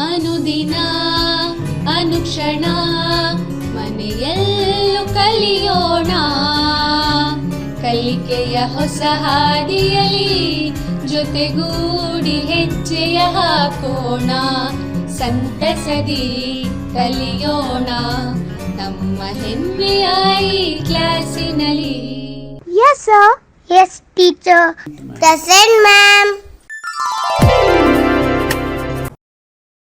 ಅನುದಿನ ಅನುಕ್ಷಣ ಮನೆಯಲ್ಲೂ ಕಲಿಯೋಣ ಕಲಿಕೆಯ ಹೊಸ ಹಾದಿಯಲಿ ಜೊತೆಗೂಡಿ ಹೆಜ್ಜೆಯ ಹಾಕೋಣ ಸಂತಸದಿ ಕಲಿಯೋಣ ನಮ್ಮ ಹೆಮ್ಮೆಯ ಈ ಕ್ಲಾಸಿನಲ್ಲಿ. Yes sir. Yes teacher. Present ma'am.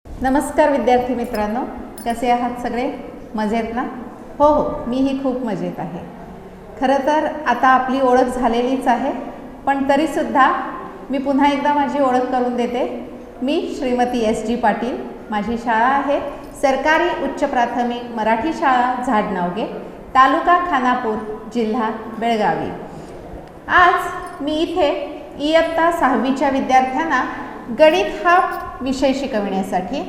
नमस्कार विद्यार्थी मित्रांनो, कसे आहात सगळे? मजेत ना? हो हो, मीही खूप मजेत आहे. खरं तर आता आपली ओळख झालेलीच आहे, पण तरीसुद्धा मी पुन्हा एकदा माझी ओळख करून देते. मी श्रीमती S.G. पाटील. माझी शाळा आहे सरकारी उच्च प्राथमिक मराठी शाळा झाडनावगे, तालुका खानापूर, जिल्हा बेळगावी. आज मी इथे इयत्ता 6वीच्या विद्यार्थ्यांना गणित हा विषय शिकविण्यासाठी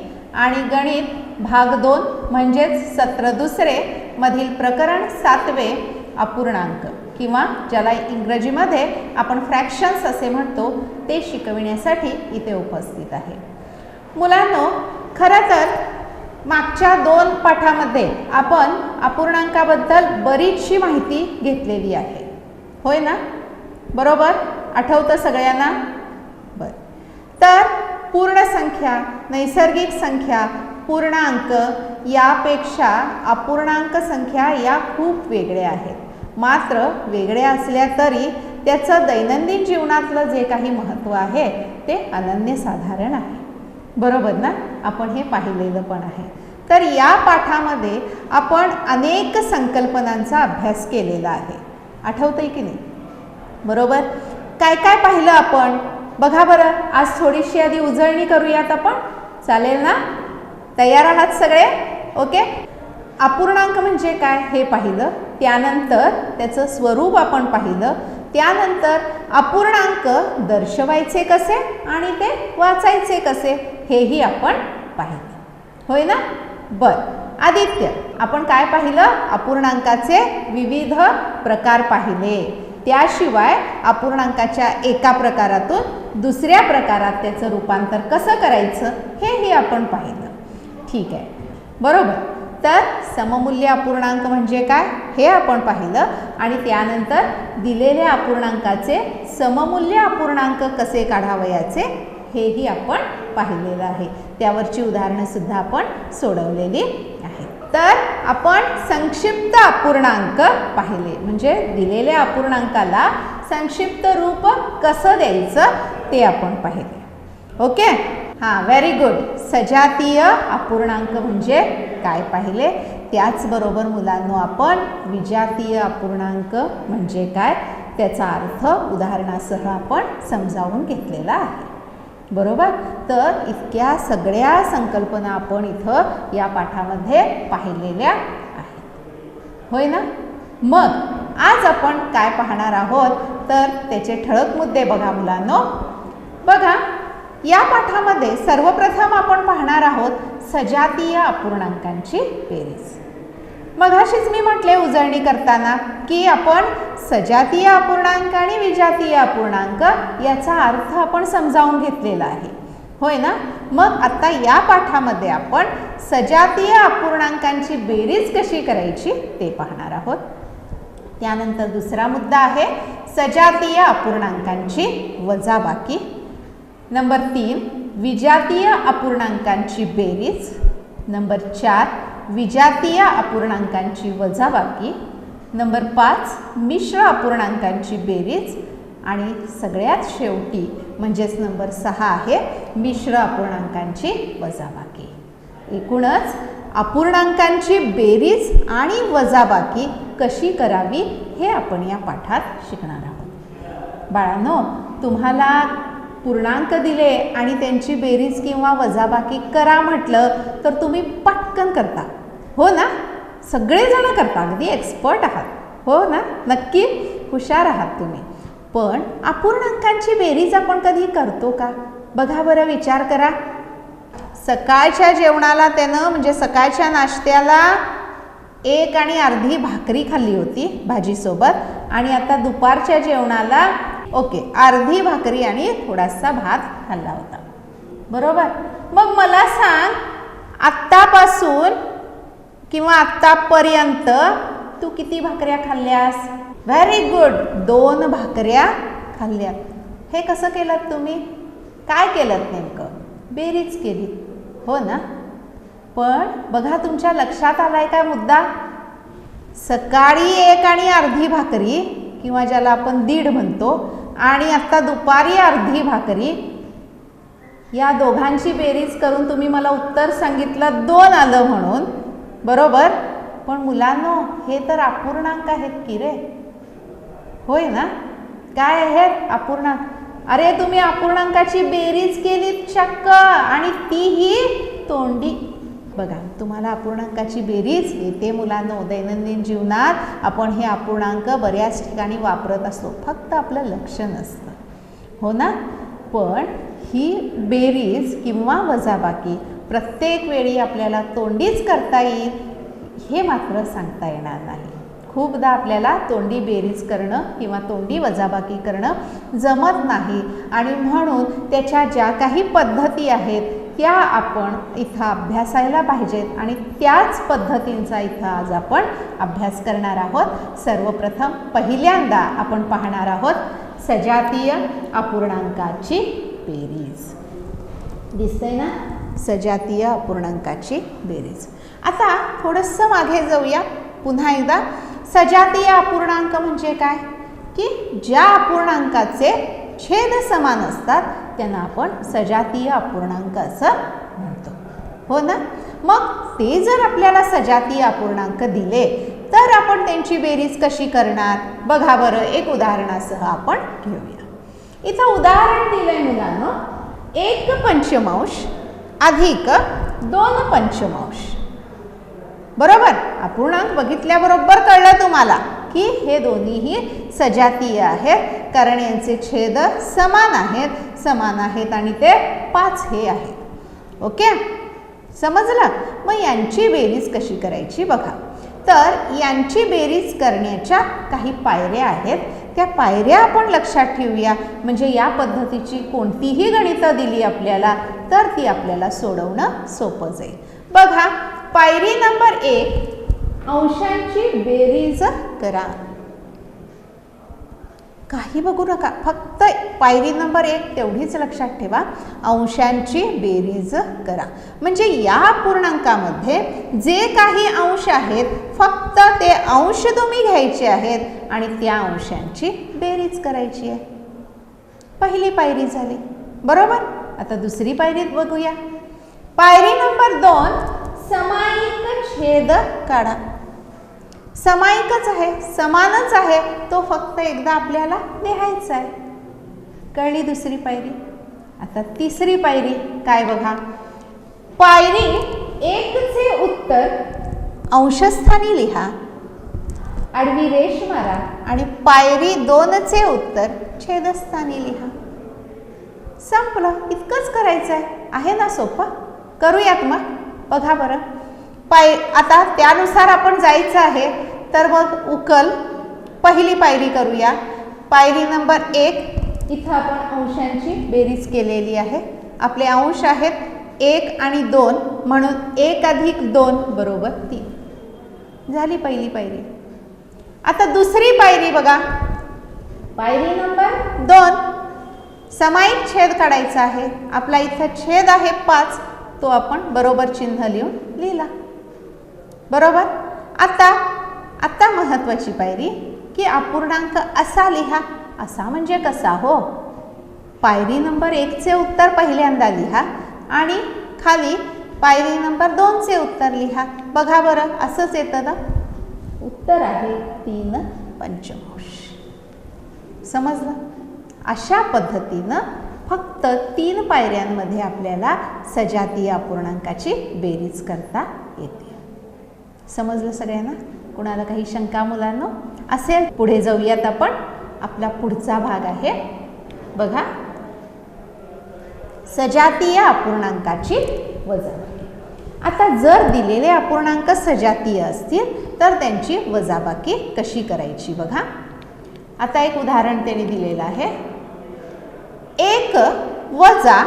आणि गणित भाग 2 म्हणजेच सत्र दुसरे मधील प्रकरण 7वे अपूर्णांक किंवा ज्याला इंग्रजीमध्ये आपण फ्रॅक्शन्स असे म्हणतो ते शिकविण्यासाठी इथे उपस्थित आहे. मुलांनो, खरं तर मागच्या 2 पाठामध्ये आपण अपूर्णांकाबद्दल बरीचशी माहिती घेतलेली आहे, होय ना? बरोबर? आठवतं सगळ्यांना? बरं. तर पूर्ण संख्या, नैसर्गिक संख्या, पूर्णांक यापेक्षा अपूर्णांक संख्या या खूप वेगळ्या आहेत. मात्र वेगळ्या असल्या तरी त्याचं दैनंदिन जीवनातलं जे काही महत्त्व आहे ते अनन्यसाधारण आहे. बरोबर ना? आपण हे पाहिलेलं पण आहे. तर या पाठामध्ये आपण अनेक संकल्पनांचा अभ्यास केलेला आहे. आठवतंय की नाही? बरोबर. काय काय पाहिलं आपण? बघा बरं, आज थोडीशी आधी उजळणी करूयात आपण. चालेल ना? तयार आहात सगळे? ओके. अपूर्णांक म्हणजे काय हे पाहिलं, त्यानंतर त्याचं स्वरूप आपण पाहिलं, त्यानंतर अपूर्णांक दर्शवायचे कसे आणि ते वाचायचे कसे हेही आपण पाहिलं, होय ना? बरं. आदित्य, आपण काय पाहिलं? अपूर्णांकाचे विविध प्रकार पाहिले. त्याशिवाय अपूर्णांकाच्या एका प्रकारातून दुसऱ्या प्रकारात त्याचं रूपांतर कसं करायचं हेही आपण पाहिलं. ठीक आहे, बरोबर. तर सममूल्य अपूर्णांक म्हणजे काय हे आपण पाहिलं आणि त्यानंतर दिलेल्या अपूर्णांकाचे सममूल्य अपूर्णांक कसे काढावयाचे हेही आपण पाहिलेलं आहे. त्यावरची उदाहरणंसुद्धा आपण सोडवलेली आहेत. तर आपण संक्षिप्त अपूर्णांक पाहिले, म्हणजे दिलेल्या अपूर्णांकाला संक्षिप्त रूप कसं द्यायचं ते आपण पाहिले. ओके. हां, व्हेरी गुड. सजातीय अपूर्णांक म्हणजे काय पाहिले. त्याचबरोबर मुलांनो, आपण विजातीय अपूर्णांक म्हणजे काय त्याचा अर्थ उदाहरणासह आपण समजावून घेतलेला आहे. बरोबर. तर इतक्या सगळ्या संकल्पना आपण इथं या पाठामध्ये पाहिलेल्या आहेत, होय ना? मग आज आपण काय पाहणार आहोत तर त्याचे ठळक मुद्दे बघा मुलांनो. बघा, या पाठामध्ये सर्वप्रथम आपण पाहणार आहोत सजातीय अपूर्णांकांची बेरीज. मगाशीच मी म्हटले उजळणी करताना की आपण सजातीय अपूर्णांक आणि विजातीय अपूर्णांक याचा अर्थ आपण समजावून घेतलेला आहे, होय ना? मग आता या पाठामध्ये आपण सजातीय अपूर्णांकांची बेरीज कशी करायची ते पाहणार आहोत. त्यानंतर दुसरा मुद्दा आहे सजातीय अपूर्णांकांची वजाबाकी. नंबर 3 विजातीय अपूर्णांकांची बेरीज. नंबर 4 विजातीय अपूर्णांकांची वजाबाकी. नंबर 5 मिश्र अपूर्णांकांची बेरीज. आणि सगळ्यात शेवटी म्हणजेच नंबर 6 आहे मिश्र अपूर्णांकांची वजाबाकी. एकूणच अपूर्णांकांची बेरीज आणि वजाबाकी कशी करावी हे आपण या पाठात शिकणार आहोत. बाळांनो, तुम्हाला पूर्णांक दिले आणि त्यांची बेरीज किंवा वजाबाकी करा म्हटलं तर तुम्ही पटकन करता, हो ना? सगळेजण करता, अगदी एक्सपर्ट आहात, हो ना? नक्की हुशार आहात तुम्ही. पण अपूर्णांकांची बेरीज आपण कधी करतो का? बघा बरं, विचार करा. सकाळच्या जेवणाला त्यानं म्हणजे सकाळच्या नाश्त्याला 1 आणि अर्धी भाकरी खाल्ली होती भाजीसोबत आणि आता दुपारच्या जेवणाला अर्धी भाकरी आणि थोडासा भात खाल्ला होता. बरोबर. मग मला सांग, आत्तापासून किंवा आत्तापर्यंत तू किती भाकऱ्या खाल्ल्यास? व्हेरी गुड, 2 भाकऱ्या खाल्ल्यात. हे कसं केलं तुम्ही? काय केलं नेमकं? बेरीज केली, हो ना? पण बघा, तुमच्या लक्षात आलाय काय मुद्दा? सकाळी 1 आणि अर्धी भाकरी, किंवा ज्याला आपण दीड म्हणतो, आणि आता दुपारी अर्धी भाकरी, या दोघांची बेरीज करून तुम्ही मला उत्तर सांगितलं 2 आलं म्हणून, बरोबर? पण मुलांनो, हे तर अपूर्णांक आहेत की रे, होय ना? काय आहेत अपूर्णांक? अरे तुम्ही अपूर्णांकाची बेरीज केलीत चक्क, आणि तीही तोंडी. बघा, तुम्हाला अपूर्णांकाची बेरीज येते मुलांनो. दैनंदिन जीवनात आपण हे अपूर्णांक बऱ्याच ठिकाणी वापरत असतो, फक्त आपलं लक्ष नसतं, हो ना? पण ही बेरीज किंवा वजाबाकी प्रत्येक वेळी आपल्याला तोंडीच करता येईल हे मात्र सांगता येणार नाही. खूपदा आपल्याला तोंडी बेरीज करणं किंवा तोंडी वजाबाकी करणं जमत नाही, आणि म्हणून त्याच्या ज्या काही पद्धती आहेत त्या आपण इथं अभ्यासायला पाहिजेत, आणि त्याच पद्धतींचा इथं आज आपण अभ्यास करणार आहोत. सर्वप्रथम पहिल्यांदा आपण पाहणार आहोत सजातीय अपूर्णांकाची बेरीज. दिसतंय ना? सजातीय अपूर्णांकाची बेरीज. आता थोडंसं मागे जाऊया पुन्हा एकदा. सजातीय अपूर्णांक म्हणजे काय? की ज्या अपूर्णांकाचे छेद समान असतात त्यांना आपण सजातीय अपूर्णांक असं म्हणतो, हो ना? मग ते जर आपल्याला सजातीय अपूर्णांक दिले तर आपण त्यांची बेरीज कशी करणार? बघा बरं, एक उदाहरणासह आपण घेऊया. इथं उदाहरण दिलंय मुलांनो, 1 पंचमांश अधिक 2 पंचमांश. बरोबर? अपूर्णांक बघितल्याबरोबर कळलं तुम्हाला की हे दोन्हीही सजातीय आहेत, कारण यांचे छेद समान आहेत आणि ते 5 हे आहेत. ओके, समजलं? मग यांची बेरीज कशी करायची बघा. तर यांची बेरीज करण्याच्या काही पायऱ्या आहेत, त्या पायऱ्या आपण लक्षात ठेवूया. म्हणजे या पद्धतीची कोणतीही गणितं दिली आपल्याला तर ती आपल्याला सोडवणं सोपं जाईल. बघा, पायरी नंबर 1, अंशांची बेरीज करा. काही बघू नका, फक्त पायरी नंबर 1 तेवढीच लक्षात ठेवा, अंशांची बेरीज करा. म्हणजे या अपूर्णांकामध्ये जे काही अंश आहेत फक्त ते अंश तुम्ही घ्यायचे आहेत आणि त्या अंशांची बेरीज करायची आहे. पहिली पायरी झाली, बरोबर? आता दुसरी पायरी बघूया. पायरी नंबर 2, समाईक छेद काढा. समाईकच आहे, समानच आहे, तो फक्त एकदा आपल्याला लिहायचा आहे. कळली दुसरी पायरी? आता तिसरी पायरी काय बघा. पायरी 1 चे उत्तर अंशस्थानी लिहा, आडवी रेष मारा, आणि पायरी 2 चे उत्तर छेदस्थानी लिहा. संपलं, इतकंच करायचं आहे ना? सोपं. करूयात मग. बघा बरं, आता त्यानुसार आपण जायचं आहे, तर मग उकल पहिली पायरी करूया. पायरी नंबर 1, इथं आपण अंशांची बेरीज केलेली आहे. आपले अंश आहेत 1 आणि 2, म्हणून 1 अधिक 2 बरोबर 3. झाली पहिली पायरी. आता दुसरी पायरी बघा. पायरी नंबर 2, समाईक छेद काढायचा आहे. आपला इथं छेद आहे 5, तो आपण बरोबर चिन्ह लिहून लिहिला, बरोबर? आता महत्त्वाची पायरी की अपूर्णांक असा लिहा. असा म्हणजे कसा हो? पायरी नंबर 1 चे उत्तर पहिल्यांदा लिहा आणि खाली पायरी नंबर 2 चे उत्तर लिहा. बघा बरं, असंच येतं ना? उत्तर आहे 3 पंचमांश. समजलं? अशा पद्धतीनं फक्त 3 पायऱ्यांमध्ये आपल्याला सजातीय अपूर्णांकाची बेरीज करता येते. समजलं सगळ्यांना? कुणाला काही शंका मुलांनो असेल? पुढे जाऊयात आपण. आपला पुढचा भाग आहे बघा, सजातीय अपूर्णांकाची वजाबाकी. आता जर दिलेले अपूर्णांक सजातीय असतील तर त्यांची वजाबाकी कशी करायची बघा. आता एक उदाहरण त्याने दिलेलं आहे. 1 वजा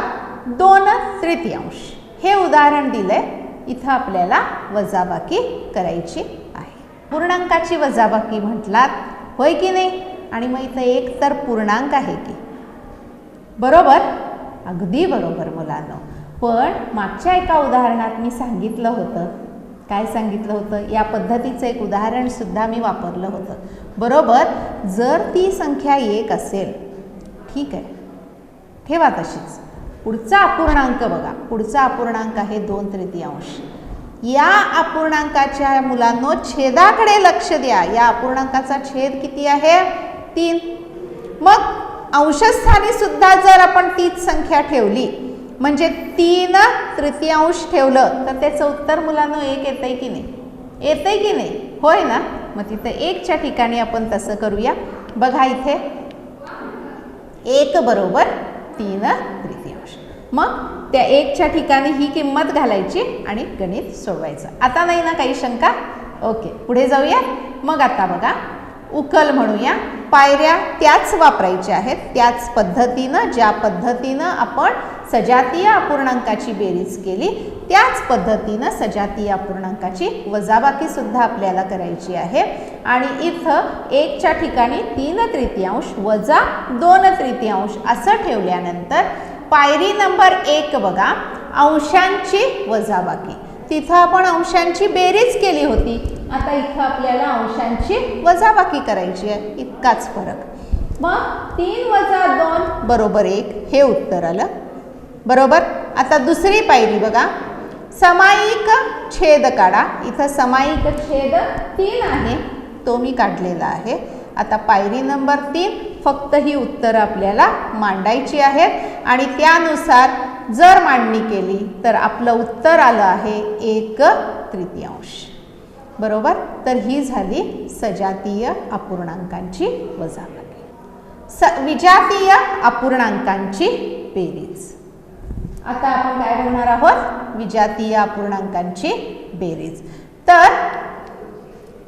2 तृतीयांश. हे उदाहरण दिलंय, इथं आपल्याला वजाबाकी करायची आहे. पूर्णांकाची वजाबाकी म्हटलात, होय की नाही? आणि मग इथं एक तर पूर्णांक आहे की, बरोबर? अगदी बरोबर मुलांनो. पण मागच्या एका उदाहरणात मी सांगितलं होतं, काय सांगितलं होतं? या पद्धतीचं एक उदाहरण सुद्धा मी वापरलं होतं, बरोबर? जर ती संख्या 1 असेल, ठीक आहे, ठेवा तशीच. पुढचा अपूर्णांक बघा, पुढचा अपूर्णांक आहे 2/3. या अपूर्णांकाच्या मुलांनो छेदाकडे लक्ष द्या. या अपूर्णांकाचा छेद किती आहे? 3. मग अंशस्थानी सुद्धा जर आपण तीच संख्या ठेवली, म्हणजे 3/3 ठेवलं, तर त्याचं उत्तर मुलांनो 1 येतंय की नाही? येतंय की नाही? होय ना? मग तिथं 1च्या ठिकाणी आपण तसं करूया. बघा इथे 1 बरोबर 3/3. मग त्या 1च्या ठिकाणी ही किंमत घालायची आणि गणित सोडवायचं. आता नाही ना काही शंका? ओके, पुढे जाऊया. मग आता बघा उकल म्हणूया. पायऱ्या त्याच वापरायच्या आहेत, त्याच पद्धतीनं, ज्या पद्धतीनं आपण सजातीय अपूर्णांकाची बेरीज केली, त्याच पद्धतीनं सजातीय अपूर्णांकाची वजाबाकी सुद्धा आपल्याला करायची आहे. आणि इथं 1च्या ठिकाणी 3/3 वजा 2/3 असं ठेवल्यानंतर पायरी नंबर 1 बघा, अंशांची वजाबाकी. तिथं आपण अंशांची बेरीज केली होती, आता इथं आपल्याला अंशांची वजाबाकी करायची आहे, इतकाच फरक. मग 3 वजा 2 बरोबर 1 हे उत्तर आलं, बरोबर? आता दुसरी पायरी बघा, समाईक छेद काढा. इथं समाईक छेद 3 आहे, तो मी काढलेला आहे. आता पायरी नंबर 3, फक्त ही उत्तरं आपल्याला मांडायची आहेत आणि त्यानुसार जर मांडणी केली तर आपलं उत्तर आलं आहे 1/3. बरोबर? तर ही झाली सजातीय अपूर्णांकांची वजाबाकी. विजातीय अपूर्णांकांची बेरीज. आता आपण काय बघणार आहोत? विजातीय अपूर्णांकांची बेरीज. तर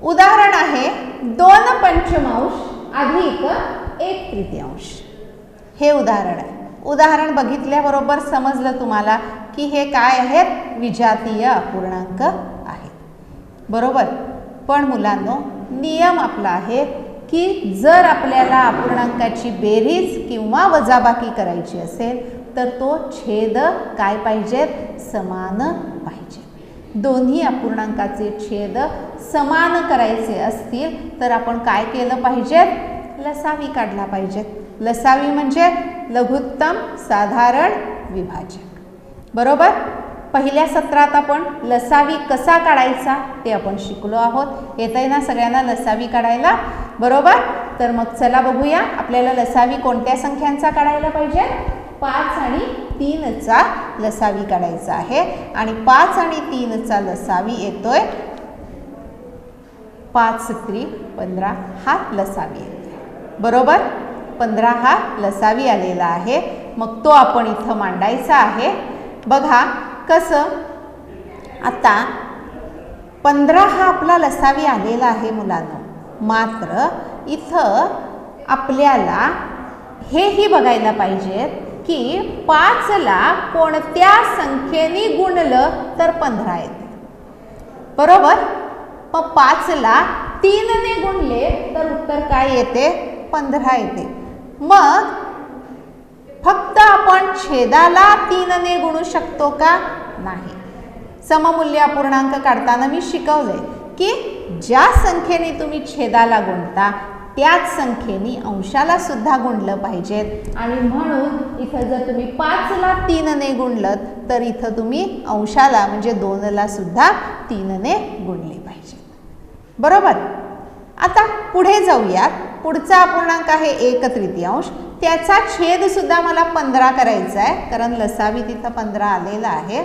उदाहरण आहे 2/5 अधिक 1/3. हे उदाहरण आहे. उदाहरण बघितल्याबरोबर समजलं तुम्हाला की हे काय आहेत? विजातीय अपूर्णांक आहेत, बरोबर? पण मुलांनो नियम आपला आहे की जर आपल्याला अपूर्णांकाची बेरीज किंवा वजाबाकी करायची असेल तर तो छेद काय पाहिजेत? समान पाहिजे. दोन्ही अपूर्णांकाचे छेद समान करायचे असतील तर आपण काय केलं पाहिजे? लसावी काढला पाहिजे. लसावी म्हणजे लघुत्तम साधारण विभाजक, बरोबर? पहिल्या सत्रात आपण लसावी कसा काढायचा ते आपण शिकलो आहोत. येतंय ना सगळ्यांना लसावी काढायला, बरोबर? तर मग चला बघूया आपल्याला लसावी कोणत्या संख्यांचा काढायला पाहिजे? 5 आणि 3चा लसावी काढायचा आहे. आणि 5 आणि 3चा लसावी येतोय 5×3 15 हा लसावी येतोय, बरोबर? 15 हा लसावी आलेला आहे. मग तो आपण इथं मांडायचा आहे. बघा कसं, आता 15 हा आपला लसावी आलेला आहे मुलांनो. मात्र इथं आपल्याला हेही बघायला पाहिजे की 5ला कोणत्या संख्येने गुणलं तर 15 येते, बरोबर? मग 5ला 3ने गुणले तर उत्तर काय येते? 15 येते. मग फक्त आपण छेदाला 3ने गुणू शकतो का? नाही. सममूल्य अपूर्णांक काढताना मी शिकवलंय की ज्या संख्येने तुम्ही छेदाला गुणता त्याच संख्येने अंशाला सुद्धा गुणलं पाहिजेत. आणि म्हणून इथं जर तुम्ही 5ला 3ने गुणलं तर इथं तुम्ही अंशाला म्हणजे 2ला सुद्धा 3ने गुणले पाहिजे, बरोबर? आता पुढे जाऊयात. पुढचा अपूर्णांक आहे 1/3. त्याचा छेद सुद्धा मला 15 करायचा आहे, कारण लसावी तिथं 15 आलेला आहे,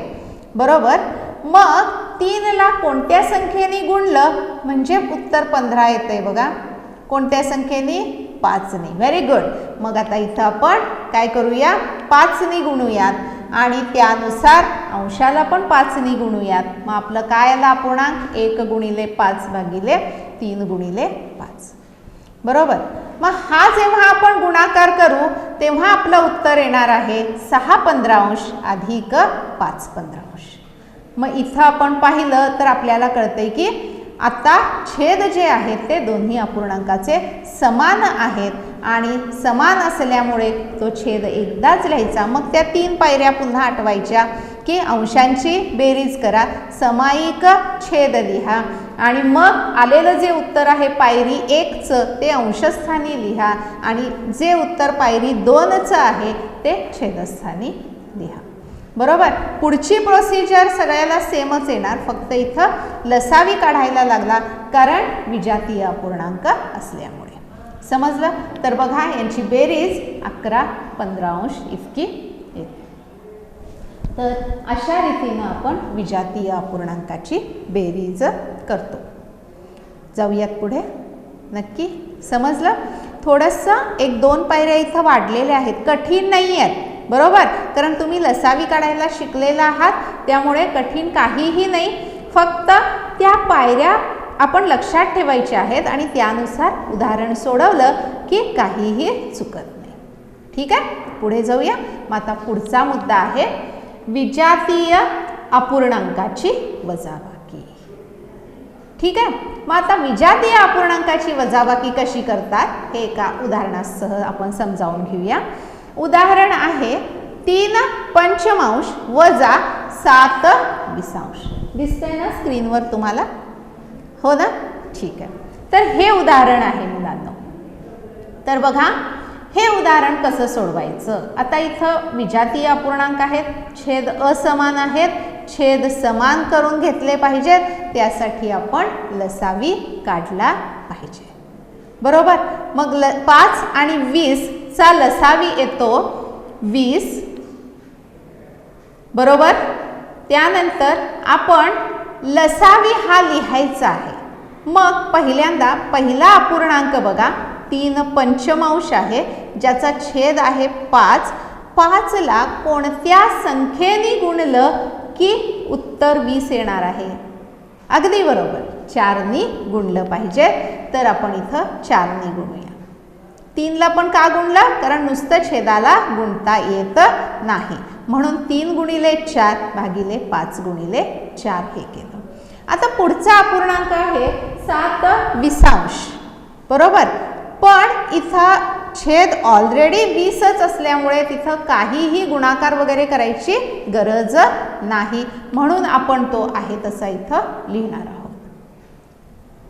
बरोबर? मग 3ला कोणत्या संख्येने गुणलं म्हणजे उत्तर 15 येतंय बघा. कोणत्या संख्येने? 5ने. Very good. मग आता इथं आपण काय करूया? 5ने गुणूयात आणि त्यानुसार अंशाला पण 5ने गुणूयात. मग आपलं काय आलं अपूर्णांक? 1 × 5 / 3 × 5, बरोबर? मग हा जेव्हा आपण गुणाकार करू तेव्हा आपलं उत्तर येणार आहे 6/15 अधिक 5/15. मग इथं आपण पाहिलं तर आपल्याला कळतंय की आता छेद जे आहेत ते दोन्ही अपूर्णांकाचे समान आहेत आणि समान असल्यामुळे तो छेद एकदाच लिहायचा. मग त्या 3 पायऱ्या पुन्हा आठवायच्या की अंशांची बेरीज करा, समाईक छेद लिहा आणि मग आलेलं जे उत्तर आहे पायरी 1चं ते अंशस्थानी लिहा आणि जे उत्तर पायरी 2चं आहे ते छेदस्थानी लिहा. बरोबर. पुढची प्रोसिजर सगळ्याला सेमच येणार, फक्त इथं लसावी काढायला लागला कारण विजातीय अपूर्णांक असल्यामुळे. समजलं? तर बघा यांची बेरीज 11/15 इतकी येते. तर अशा रीतीनं आपण विजातीय अपूर्णांकाची बेरीज करतो. जाऊयात पुढे. नक्की समजलं? थोडंसं 1-2 पायऱ्या इथं वाढलेल्या आहेत, कठीण नाही आहेत. बरोबर, कारण तुम्ही लसावी काढायला शिकलेला आहात त्यामुळे कठीण काहीही नाही, फक्त त्या पायऱ्या आपण लक्षात ठेवायच्या आहेत आणि त्यानुसार उदाहरण सोडवलं की काहीही चुकत नाही. ठीक आहे, पुढे जाऊया. मग आता पुढचा मुद्दा आहे विजातीय अपूर्णांकाची वजाबाकी. ठीक आहे, मग आता विजातीय अपूर्णांकाची वजाबाकी कशी करतात हे एका उदाहरणासह आपण समजावून घेऊया. उदाहरण आहे 3/5 वजा 7/20. दिसतंय ना स्क्रीनवर तुम्हाला? हो ना? ठीक आहे. तर हे उदाहरण आहे मुलांनो. तर बघा हे उदाहरण कसं सोडवायचं. आता इथं विजातीय अपूर्णांक आहेत, छेद असमान आहेत, छेद समान करून घेतले पाहिजेत, त्यासाठी आपण लसावी काढला पाहिजे. बरोबर. मग 5 आणि 20 चा लसावी येतो 20. बरोबर. त्यानंतर आपण लसावी हा लिहायचा आहे. मग पहिल्यांदा पहिला अपूर्णांक बघा 3/5 आहे, ज्याचा छेद आहे 5. 5ला कोणत्या संख्येने गुणलं की उत्तर 20 येणार आहे? अगदी बरोबर, 4नी गुणलं पाहिजे. तर आपण इथं 4नी गुणूया. 3ला पण का गुणलं? कारण नुसतं छेदाला गुणता येत नाही, म्हणून 3 गुणिले 4 भागिले 5 गुणिले 4 हे केलं. आता पुढचा अपूर्णांक आहे 7/20. बरोबर. पण इथं छेद ऑलरेडी 20च असल्यामुळे तिथं काहीही गुणाकार वगैरे करायची गरज नाही, म्हणून आपण तो आहे तसा इथं लिहिणार आहोत.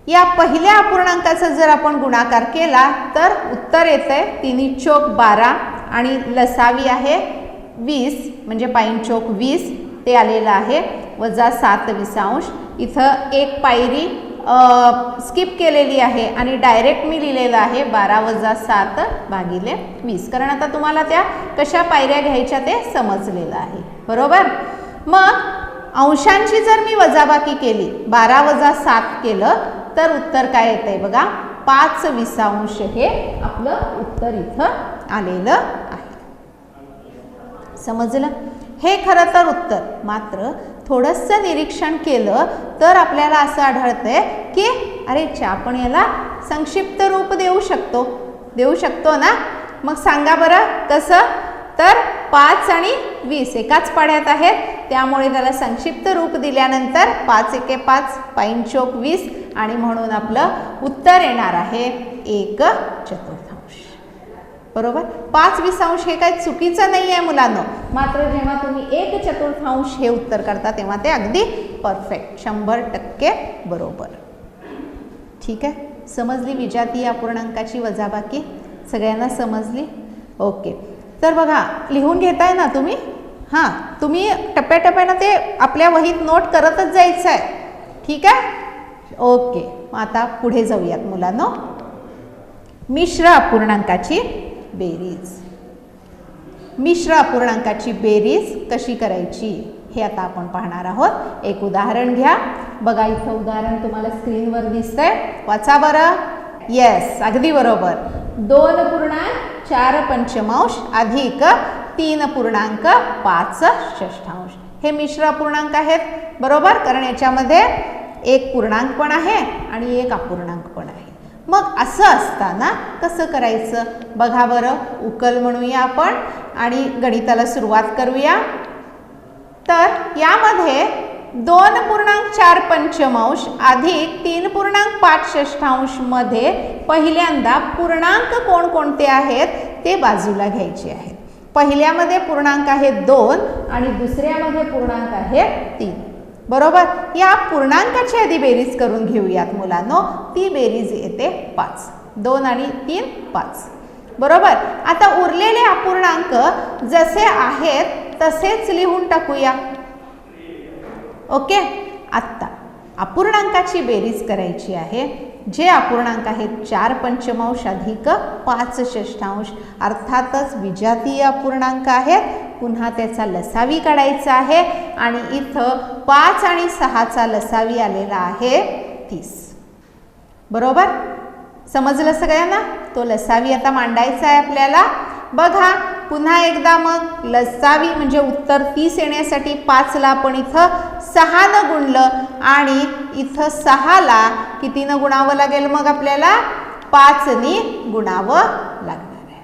या पहिल्या अपूर्णांकाचा जर आपण गुणाकार केला तर उत्तर येतंय 3 × 12 आणि लसावी आहे 20 म्हणजे 5 × 20 ते आलेलं आहे वजा 7/20. इथं एक पायरी स्किप केलेली आहे आणि डायरेक्ट मी लिहिलेलं आहे 12 वजा 7 भागिले 20, कारण आता तुम्हाला त्या कशा पायऱ्या घ्यायच्या ते समजलेलं आहे. बरोबर. मग अंशांची जर मी वजाबाकी केली 12 वजा 7 केलं तर उत्तर काय येतंय बघा 5/20 हे आपलं उत्तर इथं आलेलं आहे. समजलं? हे खरं तर उत्तर. मात्र थोडंसं निरीक्षण केलं तर आपल्याला असं आढळतंय की अरे आपण याला संक्षिप्त रूप देऊ शकतो ना? मग सांगा बरं कसं? तर 5 आणि 20 एकाच पाढ्यात आहेत, त्यामुळे त्याला संक्षिप्त रूप दिल्यानंतर 5 × 5 5 × 20 आणि म्हणून आपलं उत्तर येणार आहे 1/4. बरोबर. 5/20 हे काही चुकीचं नाही आहे मुलांनो, मात्र जेव्हा तुम्ही 1/4 हे उत्तर करता तेव्हा ते अगदी परफेक्ट 100% बरोबर. ठीक आहे, समजली विजातीय अपूर्णांकाची वजाबाकी? सगळ्यांना समजली? ओके. तर बघा लिहून घेताय ना तुम्ही? हां, तुम्ही टप्प्याटप्प्यानं ते आपल्या वहीत नोट करतच जायचं आहे. ठीक आहे, ओके. मग आता पुढे जाऊयात मुलांनो. मिश्र अपूर्णांकाची बेरीज. मिश्र अपूर्णांकाची बेरीज कशी करायची हे आता आपण पाहणार आहोत. एक उदाहरण घ्या. बघा इथं उदाहरण तुम्हाला स्क्रीनवर दिसतंय, वाचा बरं. येस, अगदी बरोबर. 2.4/5 अधिक 3.5/6 हे मिश्र अपूर्णांक आहेत. बरोबर, कारण याच्यामध्ये एक पूर्णांक पण आहे आणि एक अपूर्णांक पण आहे. मग असं असताना कसं करायचं बघा बरं. उकल म्हणूया आपण आणि गणिताला सुरुवात करूया. तर यामध्ये 2.4 अधिक 3.5 मध्ये पहिल्यांदा पूर्णांक कोणकोणते आहेत ते बाजूला घ्यायचे आहेत. पहिल्यामध्ये पूर्णांक आहे 2 आणि दुसऱ्यामध्ये पूर्णांक आहे 3. बरोबर. या पूर्णांकाची आधी बेरीज करून घेऊयात मुलांनो. ती बेरीज येते 5. 2 आणि 3 5. बरोबर. आता उरलेले अपूर्णांक जसे आहेत तसेच लिहून टाकूया. ओके. आत्ता अपूर्णांकाची बेरीज करायची आहे. जे अपूर्णांक आहेत 4/5 अधिक 5/6 अर्थातच विजातीय अपूर्णांक आहेत. पुन्हा त्याचा लसावी काढायचा आहे आणि इथं 5 आणि 6चा लसावी आलेला आहे 30. बरोबर. समजलं सगळ्यांना. तो लसावी आता मांडायचा आहे आपल्याला. बघा पुन्हा एकदा मग लसावी म्हणजे उत्तर 30 येण्यासाठी 5ला आपण इथं 6 गुणलं आणि इथं 6ला कितीनं गुणावं लागेल मग आपल्याला 5नी गुणावं लागणार आहे.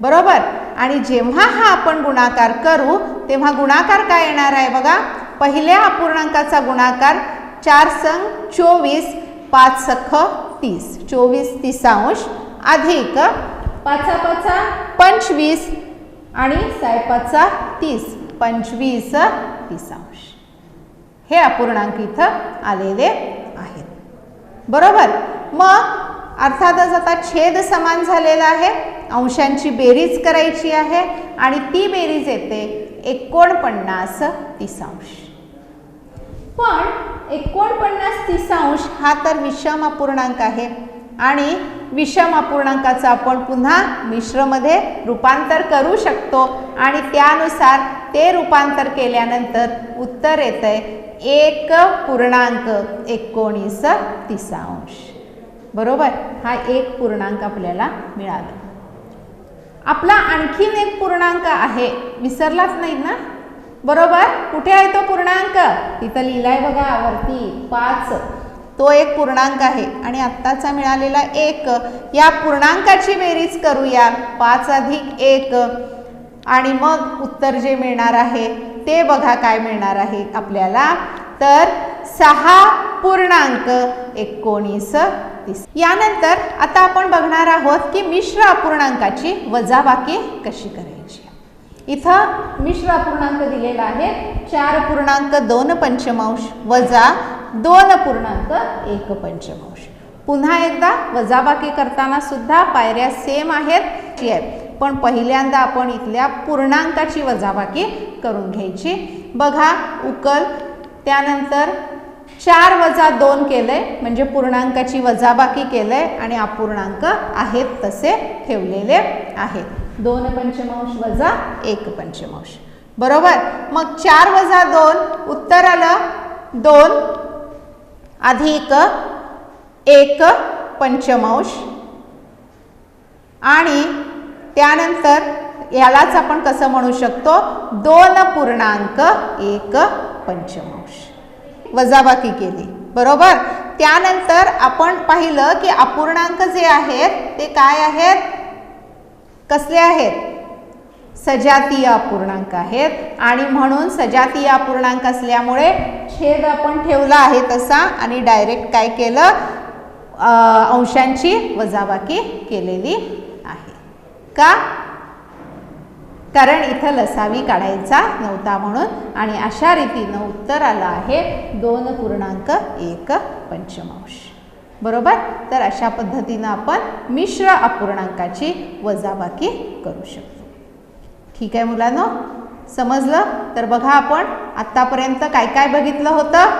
बरोबर. आणि जेव्हा हा आपण गुणाकार करू तेव्हा गुणाकार काय येणार आहे बघा. पहिल्या अपूर्णांकाचा गुणाकार 4 संग 24 5 सख 30 24 30 अधिक 5 25 आणि 6 30 25 30. हे अपूर्णांक इथं आलेले आहेत. बरोबर. मग अर्थातच आता छेद समान झालेला आहे. अंशांची बेरीज करायची आहे आणि ती बेरीज येते 49 30. पण 49 30 हा तर विषम अपूर्णांक आहे आणि विषम अपूर्णांकाचं आपण पुन्हा मिश्रमध्ये रूपांतर करू शकतो आणि त्यानुसार ते रूपांतर केल्यानंतर उत्तर येतंय 1.19 30. बरोबर. हा एक पूर्णांक आपल्याला मिळाला. आपला आणखीन एक पूर्णांक आहे. विसरलाच नाही ना. बरोबर. कुठे आहे तो पूर्णांक. तिथं लिहिलाय बघा वरती 5. तो एक पूर्णांक आहे आणि आत्ताचा मिळालेला 1. या पूर्णांकाची बेरीज करूया 5 अधिक 1 आणि मग उत्तर जे मिळणार आहे ते बघा काय मिळणार आहे आपल्याला. तर 6.19 30. यानंतर आता आपण बघणार आहोत की मिश्र अपूर्णांकाची वजाबाकी कशी करायची. इथं मिश्र अपूर्णांक दिलेला आहे 4.2 वजा 2.1 पुन्हा एकदा वजाबाकी करताना सुद्धा पायऱ्या सेम आहेत. पण पहिल्यांदा आपण इथल्या पूर्णांकाची वजाबाकी करून घ्यायची. बघा उकल. त्यानंतर 4 वजा 2 केलंय म्हणजे पूर्णांकाची वजाबाकी केलंय आणि अपूर्णांक आहेत तसे ठेवलेले आहेत. 2.5 वजा 1.5. बरोबर. मग 4 वजा 2 उत्तर आलं 2 अधिक 1.5 आणि त्यानंतर यालाच आपण कसं म्हणू शकतो 2.1 वजाबाकी केली. बरोबर. त्यानंतर आपण पाहिलं की अपूर्णांक जे आहेत ते काय आहेत. कसले आहेत. सजातीय अपूर्णांक आहेत आणि म्हणून सजातीय अपूर्णांक असल्यामुळे छेद आपण ठेवला आहे तसा आणि डायरेक्ट काय केलं अंशांची वजाबाकी केलेली आहे. का. कारण इथं लसावी काढायचा नव्हता म्हणून. आणि अशा रीतीनं उत्तर आलं आहे 2.1 बरोबर. तर अशा पद्धतीनं आपण मिश्र अपूर्णांकाची वजाबाकी करू शकतो. ठीक आहे मुलांनो. समजलं. तर बघा आपण आत्तापर्यंत काय काय बघितलं होतं.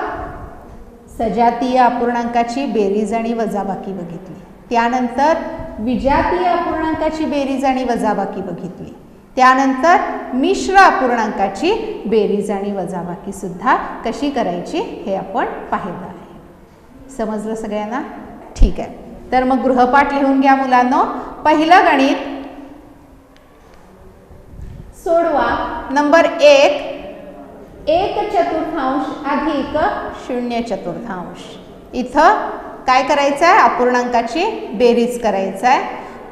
सजातीय अपूर्णांकाची बेरीज आणि वजाबाकी बघितली. त्यानंतर विजातीय अपूर्णांकाची बेरीज आणि वजाबाकी बघितली. त्यानंतर मिश्र अपूर्णांकाची बेरीज आणि वजाबाकी सुद्धा कशी करायची हे आपण पाहिलं आहे. समजलं सगळ्यांना. ठीक आहे. तर मग गृहपाठ लिहून घ्या मुलांनो. पहिलं गणित सोडवा. नंबर 1 1/4 अधिक 0/4. इथं काय करायचं आहे, अपूर्णांकाची बेरीज करायचं आहे.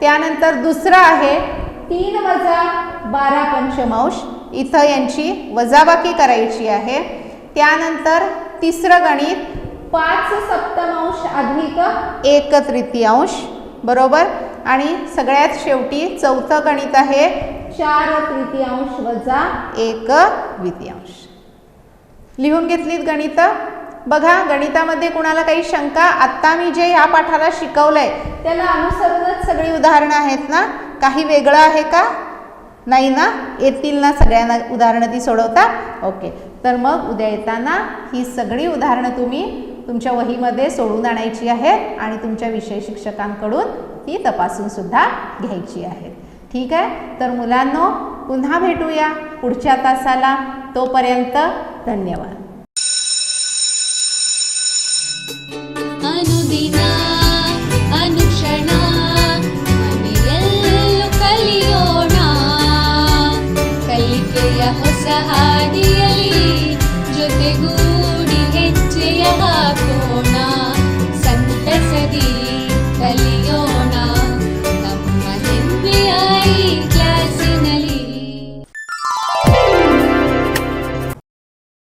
त्यानंतर दुसरं आहे 3 वजा 12 पंचमांश, इथं यांची वजाबाकी करायची आहे. त्यानंतर तिसरं गणित 5 सप्तमांश अधिक 1 तृतीयांश, बरोबर. आणि सगळ्यात शेवटी चौथं गणित आहे 4 तृतीयांश वजा 1 द्वितीयांश. लिहून घेतलीत गणितं. बघा, गणितामध्ये कुणाला काही शंका, आत्ता मी जे या पाठाला शिकवलंय त्याला अनुसरूनच सगळी उदाहरणं आहेत ना, काही वेगळं आहे का, नाही ना, येतील ना सगळ्यांना उदाहरणं ती सोडवता. ओके, तर मग उद्या येताना ही सगळी उदाहरणं तुम्ही तुमच्या वहीमध्ये सोडवून आणायची आहेत आणि तुमच्या विषय शिक्षकांकडून ती तपासून सुद्धा घ्यायची आहेत. ठीक आहे, तर मुलांनो पुन्हा भेटूया पुढच्या तासाला. तोपर्यंत धन्यवाद. ಅನುದಿನ ಅನುಕ್ಷಣ ಮನೆಯಲ್ಲೂ ಕಲಿಯೋಣ, ಕಲಿಕೆಯ ಹೊಸ ಹಾದಿಯಲ್ಲಿ ಜೊತೆಗೂ